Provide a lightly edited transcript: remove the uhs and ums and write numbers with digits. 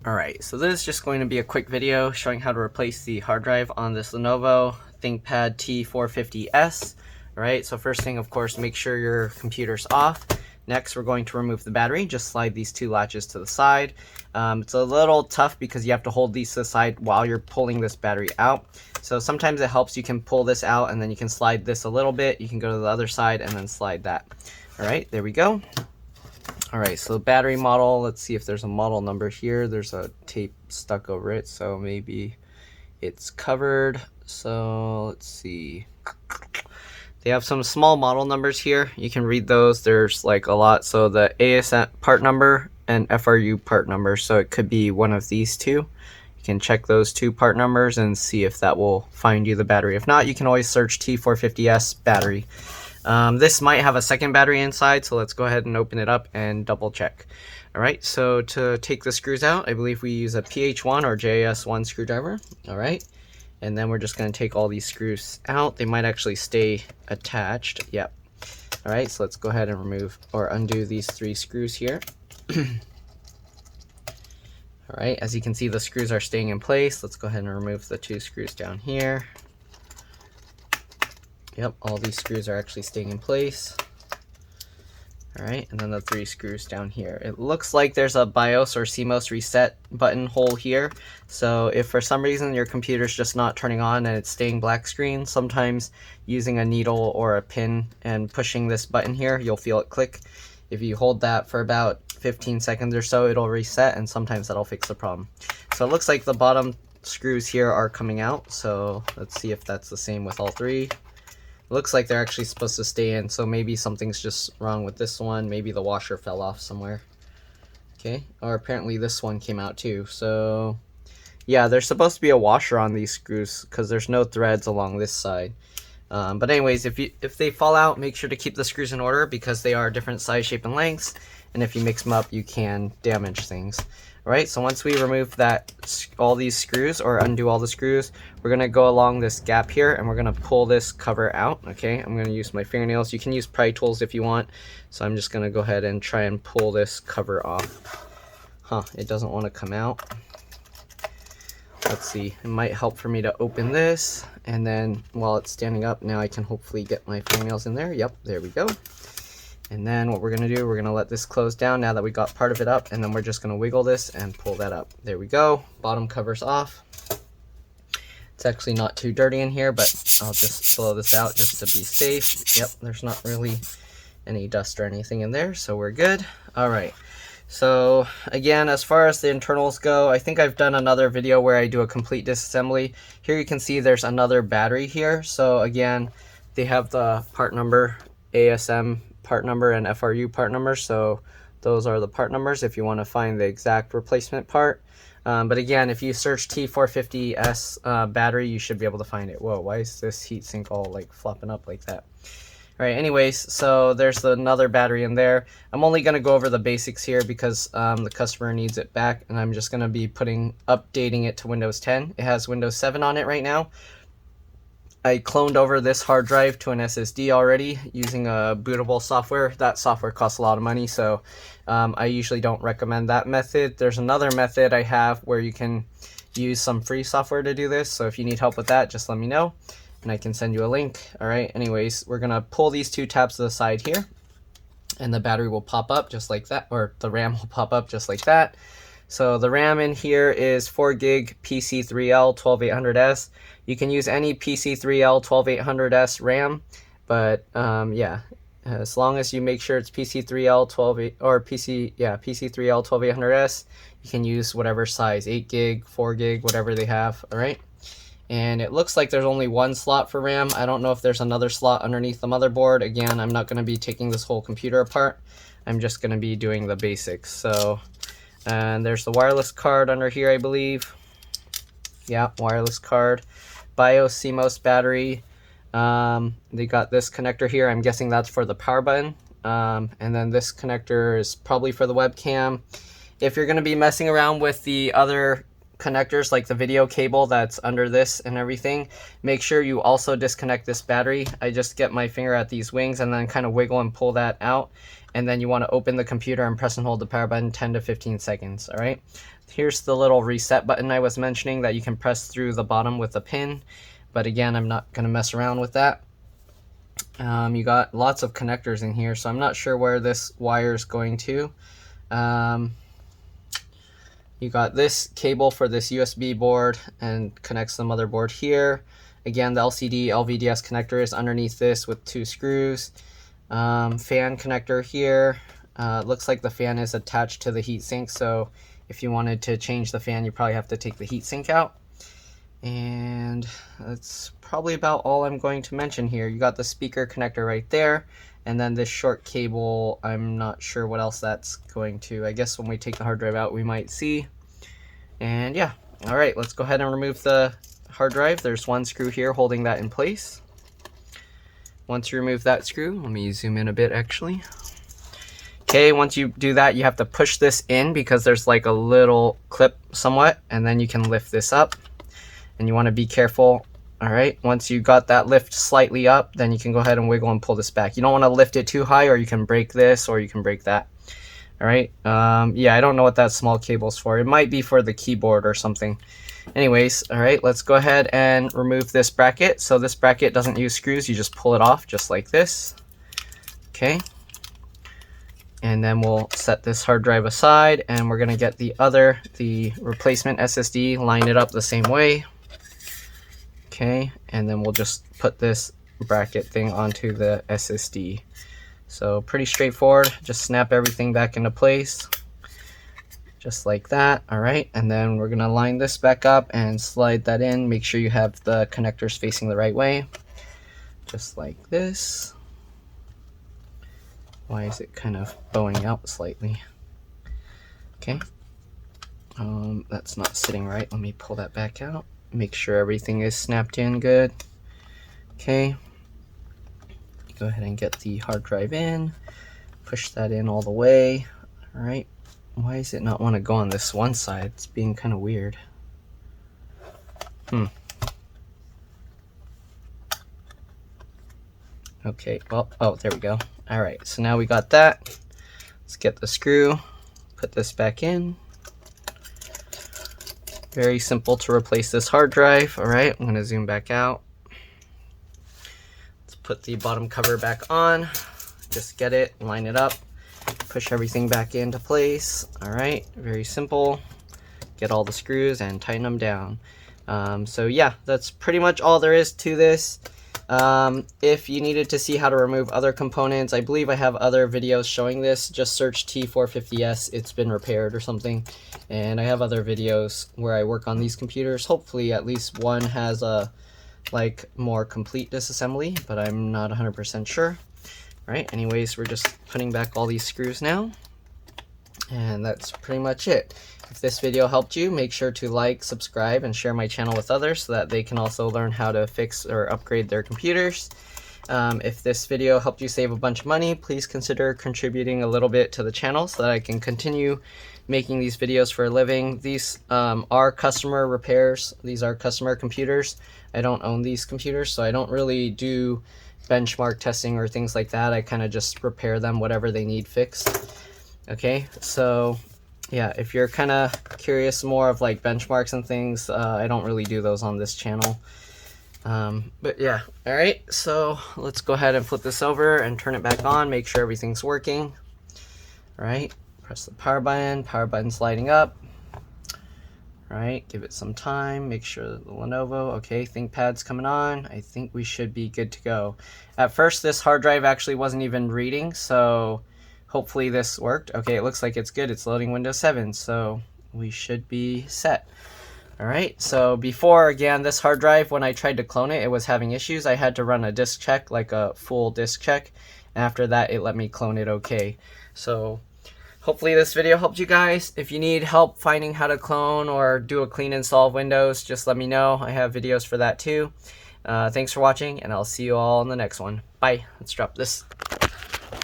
Alright, so this is just going to be a quick video showing how to replace the hard drive on this Lenovo ThinkPad T450S. Alright, so first thing, of course, make sure your computer's off. Next, we're going to remove the battery. Just slide these two latches to the side. It's a little tough because you have to hold these to the side while you're pulling this battery out. So sometimes it helps, you can pull this out and then you can slide this a little bit. You can go to the other side and then slide that. Alright, there we go. Alright, so the battery model, let's see if there's a model number here. There's a tape stuck over it, so maybe it's covered. So let's see. They have some small model numbers here. You can read those. There's like a lot. So the ASM part number and FRU part number. So it could be one of these two. You can check those two part numbers and see if that will find you the battery. If not, you can always search T450S battery. This might have a second battery inside, so let's go ahead and open it up and double check. Alright, so to take the screws out, I believe we use a PH1 or JS1 screwdriver. Alright, and then we're just going to take all these screws out. They might actually stay attached. Yep. Alright, so let's go ahead and remove or undo these three screws here. Alright, as you can see, the screws are staying in place. Let's go ahead and remove the two screws down here. Yep, all these screws are actually staying in place. Alright, and then the three screws down here. It looks like there's a BIOS or CMOS reset button hole here. So if for some reason your computer's just not turning on and it's staying black screen, sometimes using a needle or a pin and pushing this button here, you'll feel it click. If you hold that for about 15 seconds or so, it'll reset, and sometimes that'll fix the problem. So it looks like the bottom screws here are coming out. So let's see if that's the same with all three. Looks like they're actually supposed to stay in, so maybe something's just wrong with this one. Maybe the washer fell off somewhere. Okay, or apparently this one came out too. So yeah, there's supposed to be a washer on these screws because there's no threads along this side. But anyways, if they fall out, make sure to keep the screws in order because they are different size, shape, and lengths. And if you mix them up, you can damage things. Alright, so once we remove all these screws, or undo all the screws, we're going to go along this gap here and we're going to pull this cover out. Okay, I'm going to use my fingernails. You can use pry tools if you want. So I'm just going to go ahead and try and pull this cover off. It doesn't want to come out. Let's see, it might help for me to open this, and then while it's standing up, now I can hopefully get my fingernails in there. Yep, there we go. And then what we're going to do, we're going to let this close down now that we got part of it up, and then we're just going to wiggle this and pull that up. There we go. Bottom cover's off. It's actually not too dirty in here, but I'll just blow this out just to be safe. Yep, there's not really any dust or anything in there, so we're good. Alright, so again, as far as the internals go, I think I've done another video where I do a complete disassembly. Here you can see there's another battery here. So again, they have the part number, ASM part number and FRU part number, so those are the part numbers if you want to find the exact replacement part. But again, if you search T450S battery, you should be able to find it. Whoa, why is this heatsink all like flopping up like that? Alright, anyways, so there's another battery in there. I'm only going to go over the basics here because the customer needs it back, and I'm just going to be updating it to Windows 10. It has Windows 7 on it right now. I cloned over this hard drive to an SSD already using a bootable software. That software costs a lot of money, so I usually don't recommend that method. There's another method I have where you can use some free software to do this, so if you need help with that, just let me know and I can send you a link. Alright, anyways, we're going to pull these two tabs to the side here, and the battery will pop up just like that, or the RAM will pop up just like that. So the RAM in here is 4GB PC3L 12800S. You can use any PC3L 12800S RAM, but yeah, as long as you make sure it's PC3L PC3L 12800S, you can use whatever size, 8GB, 4GB, whatever they have. All right. And it looks like there's only one slot for RAM. I don't know if there's another slot underneath the motherboard. Again, I'm not going to be taking this whole computer apart. I'm just going to be doing the basics. So, and there's the wireless card under here, I believe. Yeah, wireless card. BIOS CMOS battery. They got this connector here. I'm guessing that's for the power button. And then this connector is probably for the webcam. If you're going to be messing around with the other connectors, like the video cable that's under this and everything, make sure you also disconnect this battery. I just get my finger at these wings and then kind of wiggle and pull that out, and then you want to open the computer and press and hold the power button 10 to 15 seconds. All right, here's the little reset button I was mentioning that you can press through the bottom with a pin, but again, I'm not going to mess around with that. You got lots of connectors in here, so I'm not sure where this wire is going to. You got this cable for this USB board and connects the motherboard here. Again, the LCD LVDS connector is underneath this with 2 screws. Fan connector here. Looks like the fan is attached to the heatsink, so if you wanted to change the fan, you probably have to take the heatsink out. And that's probably about all I'm going to mention here. You got the speaker connector right there, and then this short cable, I'm not sure what else that's going to. I guess when we take the hard drive out, we might see. And yeah, all right, let's go ahead and remove the hard drive. There's 1 screw here holding that in place. Once you remove that screw, let me zoom in a bit actually. Okay, once you do that, you have to push this in because there's like a little clip somewhat, and then you can lift this up. And you want to be careful. All right, once you got that lift slightly up, then you can go ahead and wiggle and pull this back. You don't want to lift it too high, or you can break this, or you can break that. All right, yeah, I don't know what that small cable's for. It might be for the keyboard or something. Anyways, all right, let's go ahead and remove this bracket. So this bracket doesn't use screws, you just pull it off just like this. Okay, and then we'll set this hard drive aside, and we're gonna get the replacement SSD, line it up the same way. Okay, and then we'll just put this bracket thing onto the SSD. So pretty straightforward, just snap everything back into place, just like that. All right, and then we're gonna line this back up and slide that in. Make sure you have the connectors facing the right way, just like this. Why is it kind of bowing out slightly? Okay, that's not sitting right. Let me pull that back out. Make sure everything is snapped in good. Okay, go ahead and get the hard drive in, push that in all the way. All right, why does it not want to go on this one side? It's being kind of weird. Okay, well, oh, there we go. All right, so now we got that. Let's get the screw, put this back in. Very simple to replace this hard drive. All right, I'm gonna zoom back out. Let's put the bottom cover back on. Just get it, line it up, push everything back into place. All right, very simple. Get all the screws and tighten them down. So yeah, that's pretty much all there is to this. If you needed to see how to remove other components, I believe I have other videos showing this. Just search T450S, it's been repaired or something. And I have other videos where I work on these computers. Hopefully at least one has a more complete disassembly, but I'm not 100% sure. All right, anyways, we're just putting back all these screws now. And that's pretty much it. If this video helped you, make sure to like, subscribe, and share my channel with others so that they can also learn how to fix or upgrade their computers. If this video helped you save a bunch of money, please consider contributing a little bit to the channel so that I can continue making these videos for a living. These are customer repairs. These are customer computers. I don't own these computers, so I don't really do benchmark testing or things like that. I kind of just repair them, whatever they need fixed. Okay, so yeah, if you're kind of curious more of benchmarks and things, I don't really do those on this channel. But yeah, all right, so let's go ahead and flip this over and turn it back on, make sure everything's working. All right, press the power button's lighting up. All right, give it some time, make sure the Lenovo, okay, ThinkPad's coming on. I think we should be good to go. At first, this hard drive actually wasn't even reading, so hopefully this worked. Okay, it looks like it's good. It's loading Windows 7, so we should be set. All right, so before, again, this hard drive, when I tried to clone it, it was having issues. I had to run a disk check, like a full disk check. And after that, it let me clone it okay. So hopefully this video helped you guys. If you need help finding how to clone or do a clean install of Windows, just let me know. I have videos for that too. Thanks for watching, and I'll see you all in the next one. Bye. Let's drop this.